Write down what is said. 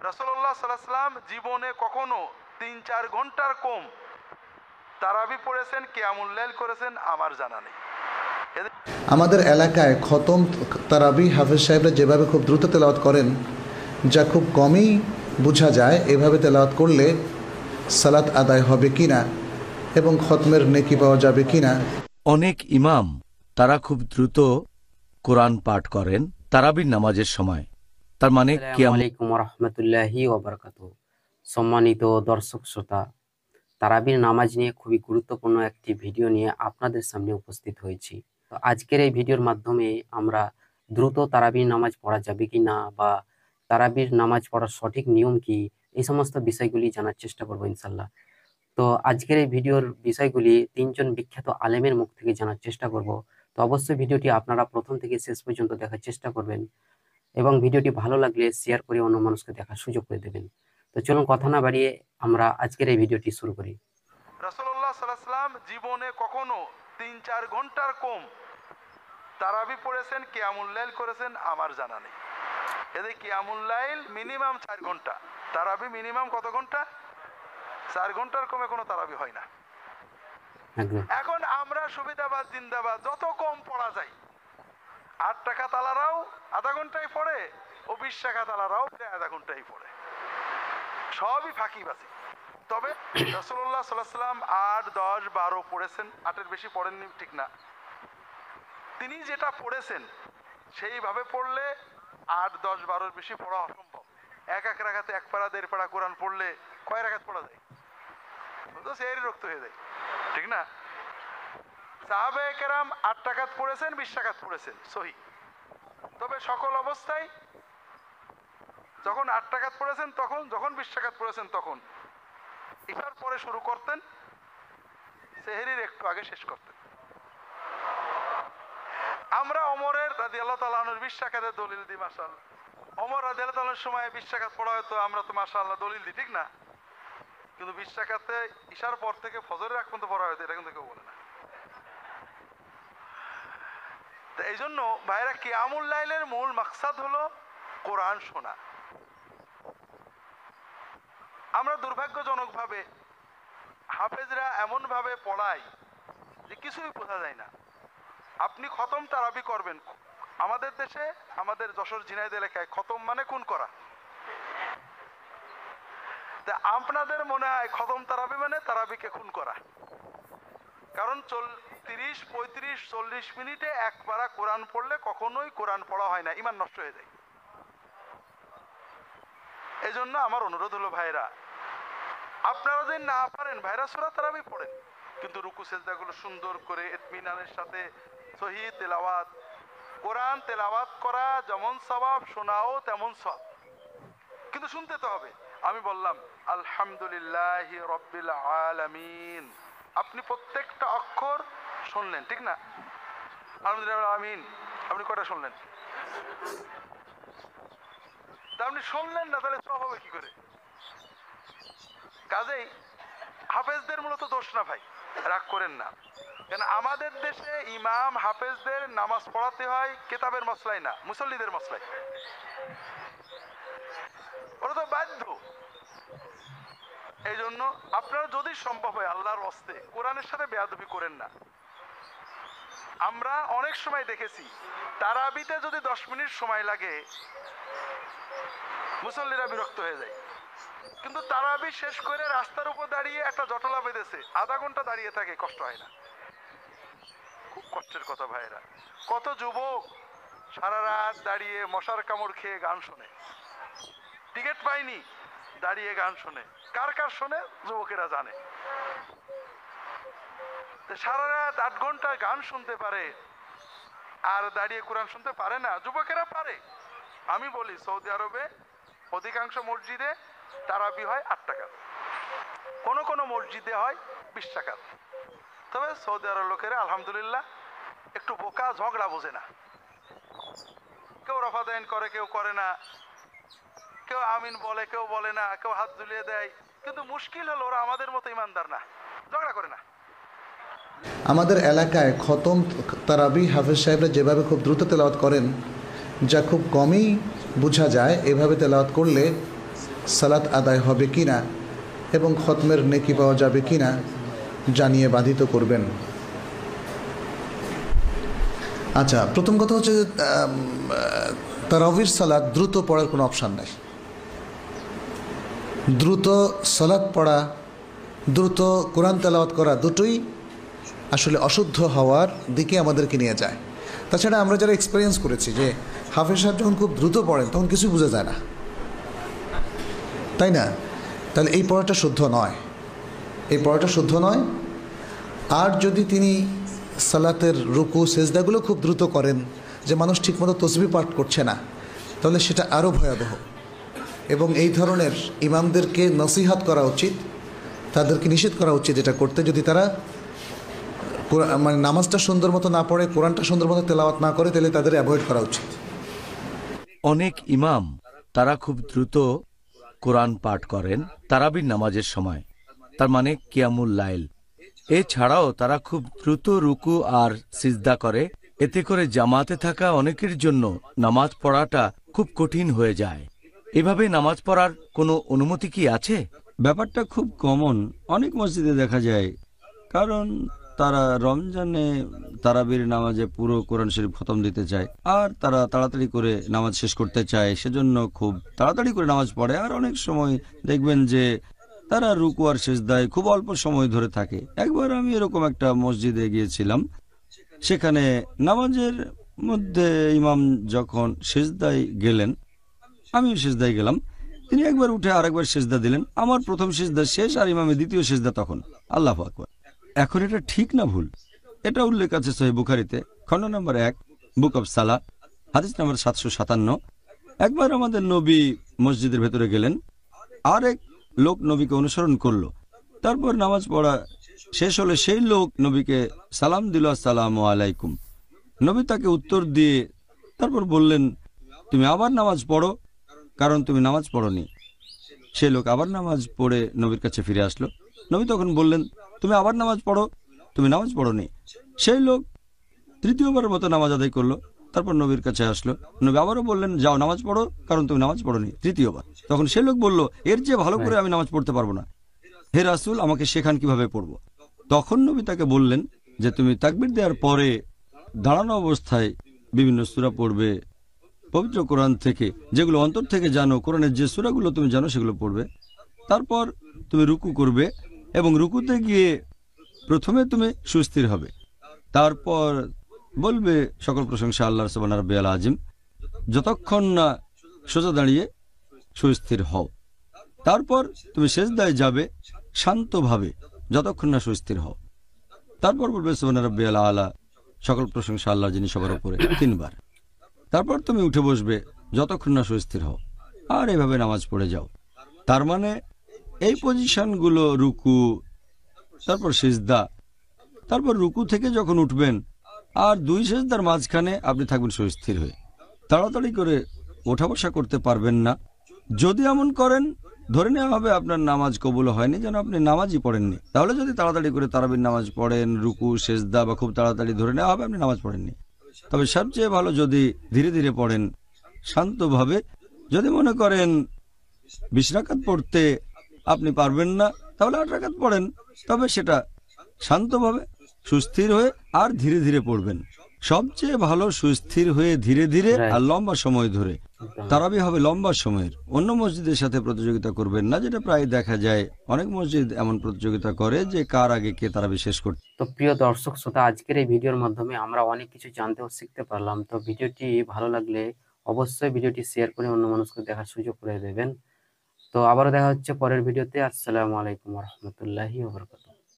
রাসূলুল্লাহ সাল্লাল্লাহু আলাইহি ওয়াসাল্লাম জীবনে কখনো ৩-৪ ঘন্টার কম তারাবি পড়েছেন, কিয়ামুল লাইল করেছেন আমার জানা নেই। আমাদের এলাকায় খতম তারাবি হাফেজ সাহেবরা যেভাবে খুব দ্রুত তেলাওয়াত করেন, যা খুব কমই বোঝা যায় এভাবে তেলাওয়াত করলে সালাত আদায় হবে কিনা এবং খতমের নেকি পাওয়া যাবে কিনা। অনেক ইমাম তারা খুব দ্রুত কোরআন পাঠ করেন তারাবির নামাজের সময়, তার মানে আসসালামু আলাইকুম ওয়া রাহমাতুল্লাহি ওয়া বারাকাতুহু। সম্মানিত দর্শক শ্রোতা, তারাবির নামাজ নিয়ে খুবই গুরুত্বপূর্ণ একটি ভিডিও নিয়ে আপনাদের সামনে উপস্থিত হয়েছি। তো আজকের এই ভিডিওর মাধ্যমে আমরা দ্রুত তারাবির নামাজ পড়া যাবে কি না বা তারাবির নামাজ পড়ার সঠিক নিয়ম কি, এই সমস্ত বিষয়গুলি জানার চেষ্টা করবো ইনশাল্লাহ। তো আজকের এই ভিডিওর বিষয়গুলি তিনজন বিখ্যাত আলেমের মুখ থেকে জানার চেষ্টা করব। তো অবশ্যই ভিডিওটি আপনারা প্রথম থেকে শেষ পর্যন্ত দেখার চেষ্টা করবেন এবং ভিডিওটি ভালো লাগলে শেয়ার করে অন্য মানুষকে দেখার সুযোগ করে দেবেন। তো চলুন কথা না বাড়িয়ে আমরা আজকের এই ভিডিওটি শুরু করি। রাসূলুল্লাহ সাল্লাল্লাহু আলাইহি ওয়াসাল্লাম জীবনে কখনো ৩-৪ ঘন্টার কম তারাবি পড়েছেন, কিয়ামুল লাইল করেছেন আমার জানা নেই। এদের কিয়ামুল লাইল মিনিমাম 4 ঘন্টা, তারাবি মিনিমাম কত ঘন্টা? 4 ঘন্টার কমে কোনো তারাবি হয় না। এখন আমরা সুবিধাবাদ জিন্দাবাদ, যত কম পড়া যায়। 8 টাকা তালারাও আধা ঘন্টায় পড়ে ও 20 টাকা তালারাও আধা ঘন্টায় পড়ে, সবই ফাঁকিবাজি। তবে রাসূলুল্লাহ সাল্লাল্লাহু আলাইহি ওয়াসাল্লাম 8, 10, 12 পড়েছেন, 8-এর বেশি পড়েননি ঠিক না। তিনি যেটা পড়েছেন সেইভাবে পড়লে 8, 10, 12-এর বেশি পড়া অসম্ভব। এক রাকাতে 1 পারা 1.5 পারা কোরআন পড়লে কয় রাকাত পড়া যায়? তো সেরই রক্ত হয়ে যায়, ঠিক না? সাহাবায়ে কেরাম 8 রাকাত পড়েছেন, 20 রাকাত পড়েছেন, সহি। তবে সকল অবস্থায় যখন 8 রাকাত পড়েছেন তখন, যখন 20 রাকাত পড়েছেন তখন ইশার পরে শুরু করতেন, সেহরির একটু আগে শেষ করতেন। আমরা ওমরের রাদিয়াল্লাহু তাআলা আনহুর 20 রাকাতের দলিল দিই মাশাআল্লাহ। ওমর রাদিয়াল্লাহু তাআলার সময় 20 রাকাত পড়া হতো, আমরা তো মাশাআল্লাহ দলিল দিই, ঠিক না? কিন্তু 20 রাকাতে ইশার পর থেকে ফজরের আগ পর্যন্ত পড়া হতো, এটা কিন্তু কেউ বলে না। তো এই জন্য ভাইরা, কিয়ামুল লাইলের মূল মাকসাদ হলো কোরআন শোনা। আমরা দুর্ভাগ্যজনকভাবে হাফেজরা এমন ভাবে পড়ায় যে কিছুই বোঝা যায় না। আপনি খতম তারাবি করবেন, আমাদের দেশে, আমাদের যশোর ঝিনাইদহ এলাকায় খতম মানে খুন করা। তা আপনাদের মনে হয় খতম তারাবি মানে তারাবিকে খুন করা, কারণ 30, 35, 40 মিনিটে 1 পারা কোরআন পড়লে কখনোই কোরআন পড়া হয় না, ঈমান নষ্ট হয়ে যায়। এই জন্য আমার অনুরোধ হলো ভাইরা, আপনারা যদি না পারেন ভাইরা সূরা তারাবি পড়েন, কিন্তু রুকু সেজদাগুলো সুন্দর করে ইতমিনানের সাথে সহি তেলাওয়াত। কোরআন তেলাওয়াত করা যেমন সওয়াব, শোনাও তেমন সওয়াব, কিন্তু শুনতে তো হবে। আমি বললাম আলহামদুলিল্লাহি রাব্বিল আলামিন, আপনি প্রত্যেকটা অক্ষর শুনলেন, ঠিক না? আলহামদুলিল্লাহ আমিন, আপনি কয়টা শুনলেন? তা আপনি শুনলেন না, তাহলে সওয়াব হবে কি করে? কাজেই হাফেজদের মূলত দোষ না ভাই, রাগ করেন না। কেন আমাদের দেশে ইমাম হাফেজদের নামাজ পড়াতে হয় কিতাবের মসলায় না, মুসল্লিদের মসলায়। ওরা তো বাধ্য। এই জন্য আপনারা যদি সম্ভব হয় আল্লাহর ওয়াস্তে কোরআনের সাথে বেয়াদবি করেন না। আমরা অনেক সময় দেখেছি তারাবিতে যদি 10 মিনিট সময় লাগে মুসল্লিরা বিরক্ত হয়ে যায়, কিন্তু তারাবি শেষ করে রাস্তার উপর দাঁড়িয়ে একটা জটলা বেঁধেছে, আধা ঘন্টা দাঁড়িয়ে থাকে, কষ্ট হয় না? খুব কষ্টের কথা ভাইরা। কত যুবক সারা রাত দাঁড়িয়ে মশার কামড় খেয়ে গান শোনে, টিকিট পায়নি, দাঁড়িয়ে গান শোনে। কার কার শোনে যুবকেরা জানে। সারা রাত 8 ঘন্টা গান শুনতে পারে আর দাঁড়িয়ে কোরআন শুনতে পারে না? যুবকেরা পারে। আমি বলি সৌদি আরবে অধিকাংশ মসজিদে তারাবি হয় 8 টাকা, কোন কোন মসজিদে হয় 20 টাকা। তবে সৌদি আরব লোকেরা আলহামদুলিল্লাহ একটু বোকা, ঝগড়া বোঝে না। কেউ রফাদাইন করে, কেউ করে না, কেউ আমিন বলে, কেউ বলে না, কেউ হাত ঝুলিয়ে দেয়। কিন্তু মুশকিল হলো ওরা আমাদের মতো ইমানদার না, ঝগড়া করে না। আমাদের এলাকায় খতম তারাবি হাফেজ সাহেবরা যেভাবে খুব দ্রুত তেলাওয়াত করেন, যা খুব কমই বোঝা যায় এভাবে তেলাওয়াত করলে সালাত আদায় হবে কি না এবং খতমের নেকি পাওয়া যাবে কি না জানিয়ে বাধিত করবেন। আচ্ছা, প্রথম কথা হচ্ছে যে তারাবির সালাত দ্রুত পড়ার কোনো অপশান নেই। দ্রুত সালাত পড়া, দ্রুত কোরআন তেলাওয়াত করা দুটোই আসলে অশুদ্ধ হওয়ার দিকে আমাদেরকে নিয়ে যায়। তাছাড়া আমরা যারা এক্সপিরিয়েন্স করেছি যে হাফেজ সাহেব যখন খুব দ্রুত পড়েন তখন কিছু বোঝা যায় না, তাই না? তাহলে এই পড়াটা শুদ্ধ নয়, এই পড়াটা শুদ্ধ নয়। আর যদি তিনি সালাতের রুকু সেজদাগুলো খুব দ্রুত করেন যে মানুষ ঠিকমতো তসবিহ পাঠ করছে না, তাহলে সেটা আরও ভয়াবহ। এবং এই ধরনের ইমামদেরকে নসিহাত করা উচিত, তাদেরকে নিষেধ করা উচিত এটা করতে। যদি তারা মানে নামাজটা সুন্দর মতো না পড়ে, কোরআনটা সুন্দর মতো তেলাওয়াত না করে, তাহলে তাদের অ্যাভয়েড করা উচিত। অনেক ইমাম তারা খুব দ্রুত কোরআন পাঠ করেন তারাবির নামাজের সময়, তার মানে কিয়ামুল লাইল। এছাড়াও তারা খুব দ্রুত রুকু আর সিজদা করে, এতে করে জামাতে থাকা অনেকের জন্য নামাজ পড়াটা খুব কঠিন হয়ে যায়। এভাবে নামাজ পড়ার কোনো অনুমতি কি আছে? ব্যাপারটা খুব কমন, অনেক মসজিদে দেখা যায়। কারণ তারা রমজানে তারাবির নামাজে পুরো কোরআন শরীফ খতম দিতে চায়, আর তারা তাড়াতাড়ি করে নামাজ শেষ করতে চায়, সেজন্য খুব তাড়াতাড়ি করে নামাজ পড়ে। আর অনেক সময় দেখবেন যে তারা রুকু আর সিজদায় খুব অল্প সময় ধরে থাকে। একবার আমি এরকম একটা মসজিদে গিয়েছিলাম, সেখানে নামাজের মধ্যে ইমাম যখন সিজদায় গেলেন, আমিও সিজদায় গেলাম, তিনি একবার উঠে আরেকবার সিজদা দিলেন। আমার প্রথম সিজদা শেষ আর ইমামের দ্বিতীয় সিজদা তখন। আল্লাহু আকবার। এখন এটা ঠিক না ভুল? এটা উল্লেখ আছে সহিহ বুখারীতে, খণ্ড নম্বর 1, বুক অব সালাহ, হাদিস নম্বর 757। একবার আমাদের নবী মসজিদের ভেতরে গেলেন, আরেক লোক নবীকে অনুসরণ করলো। তারপর নামাজ পড়া শেষ হলে সেই লোক নবীকে সালাম দিল, আসসালামু আলাইকুম। নবী তাকে উত্তর দিয়ে তারপর বললেন, তুমি আবার নামাজ পড়ো, কারণ তুমি নামাজ পড়োনি। সেই লোক আবার নামাজ পড়ে নবীর কাছে ফিরে আসলো। নবী তখন বললেন, তুমি আবার নামাজ পড়ো, তুমি নামাজ পড়োনি। সেই লোক তৃতীয়বারের মতো নামাজ আদায় করলো, তারপর নবীর কাছে আসলো। নবী আবারও বললেন, যাও নামাজ পড়ো, কারণ তুমি নামাজ পড়োনি, তৃতীয়বার। তখন সেই লোক বলল, এর চেয়ে ভালো করে আমি নামাজ পড়তে পারবো না, হে রাসূল, আমাকে শেখান কিভাবে পড়বো। তখন নবী তাকে বললেন যে তুমি তাকবীর দেওয়ার পরে দাঁড়ানো অবস্থায় বিভিন্ন সূরা পড়বে পবিত্র কোরআন থেকে, যেগুলো অন্তর থেকে জানো, কোরআনের যে সূরাগুলো তুমি জানো সেগুলো পড়বে। তারপর তুমি রুকু করবে এবং রুকুতে গিয়ে প্রথমে তুমি সুস্থির হবে, তারপর বলবে সকল প্রশংসা আল্লাহর সুবহান রাব্বিয়াল আযীম, যতক্ষণ না সোজা দাঁড়িয়ে সুস্থির হও। তারপর তুমি সিজদায় যাবে শান্তভাবে, যতক্ষণ না সুস্থির হও। তারপর বলবে সুবহান রাব্বিয়াল আলা, সকল প্রশংসা আল্লাহর যিনি সবার উপরে, 3 বার। তারপর তুমি উঠে বসবে যতক্ষণ না সুস্থির হও, আর এভাবে নামাজ পড়ে যাও। তার মানে এই পজিশনগুলো, রুকু, তারপর সিজদা, তারপর রুকু থেকে যখন উঠবেন আর 2 সিজদার মাঝখানে আপনি থাকবেন সুস্থির হয়ে। তাড়াতাড়ি করে ওঠা বসা করতে পারবেন না। যদি এমন করেন, ধরে নেওয়া হবে আপনার নামাজ কবুল হয়নি, যেন আপনি নামাজই পড়েননি। তাহলে যদি তাড়াতাড়ি করে তারাবির নামাজ পড়েন, রুকু সিজদা বা খুব তাড়াতাড়ি, ধরে নেওয়া হবে আপনি নামাজ পড়েননি। তবে সবচেয়ে ভালো যদি ধীরে ধীরে পড়েন, শান্তভাবে। যদি মনে করেন 20 রাকাত পড়তে আপনি পারবেন না, তাহলে 8 রাকাত পড়েন, তবে সেটা শান্তভাবে, সুস্থির হয়ে আর ধীরে ধীরে পড়বেন। সবচেয়ে ভালো সুস্থির হয়ে ধীরে ধীরে আর লম্বা সময় ধরে। তারাবি হবে লম্বা সময়ের। অন্য মসজিদের সাথে প্রতিযোগিতা করবেন না, যেটা প্রায় দেখা যায়। অনেক মসজিদ এমন প্রতিযোগিতা করে যে কার আগে কে তারাবি শেষ করতে। তো প্রিয় দর্শক শ্রোতা, আজকের এই ভিডিওর মাধ্যমে আমরা অনেক কিছু জানতে ও শিখতে পারলাম। তো ভিডিওটি ভালো লাগলে অবশ্যই ভিডিওটি শেয়ার করে অন্য মানুষকে দেখার সুযোগ করে দেবেন। তো আবারও দেখা হচ্ছে পরের ভিডিওতে। আসসালামু আলাইকুম ওয়া রাহমাতুল্লাহি ওয়া বারাকাতুহু।